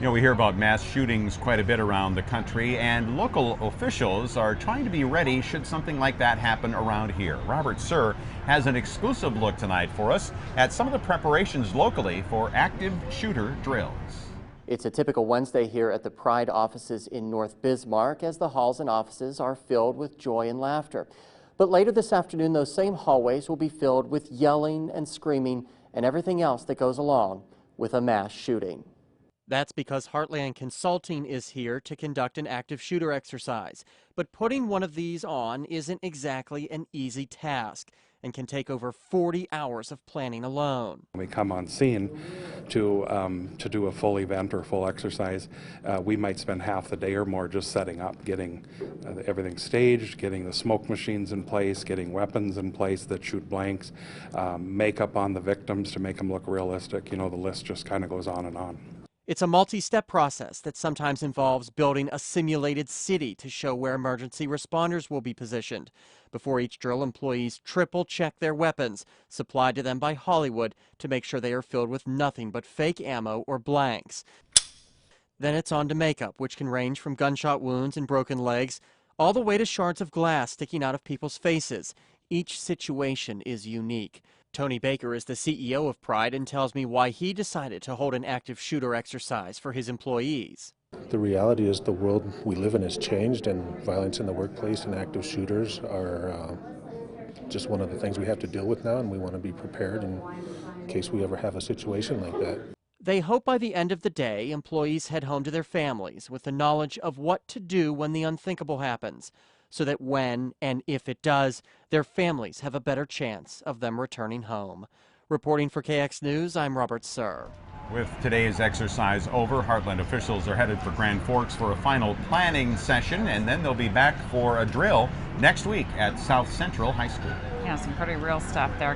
You know, we hear about mass shootings quite a bit around the country, and local officials are trying to be ready should something like that happen around here. Robert Suhr has an exclusive look tonight for us at some of the preparations locally for active shooter drills. It's a typical Wednesday here at the Pride offices in North Bismarck as the halls and offices are filled with joy and laughter. But later this afternoon, those same hallways will be filled with yelling and screaming and everything else that goes along with a mass shooting. That's because Heartland Consulting is here to conduct an active shooter exercise. But putting one of these on isn't exactly an easy task and can take over 40 hours of planning alone. When we come on scene to do a full event or full exercise, we might spend half the day or more just setting up, getting everything staged, getting the smoke machines in place, getting weapons in place that shoot blanks, makeup on the victims to make them look realistic. You know, the list just kind of goes on and on. It's a multi-step process that sometimes involves building a simulated city to show where emergency responders will be positioned. Before each drill, employees triple check their weapons, supplied to them by Hollywood, to make sure they are filled with nothing but fake ammo or blanks. Then it's on to makeup, which can range from gunshot wounds and broken legs, all the way to shards of glass sticking out of people's faces. Each situation is unique. Tony Baker is the CEO of Pride and tells me why he decided to hold an active shooter exercise for his employees. The reality is the world we live in has changed, and violence in the workplace and active shooters are just one of the things we have to deal with now, and we want to be prepared in case we ever have a situation like that. They hope by the end of the day, employees head home to their families with the knowledge of what to do when the unthinkable happens, so that when and if it does, their families have a better chance of them returning home. Reporting for KX News, I'm Robert Suhr. With today's exercise over, Heartland officials are headed for Grand Forks for a final planning session, and then they'll be back for a drill next week at South Central High School. Yeah, some pretty real stuff there.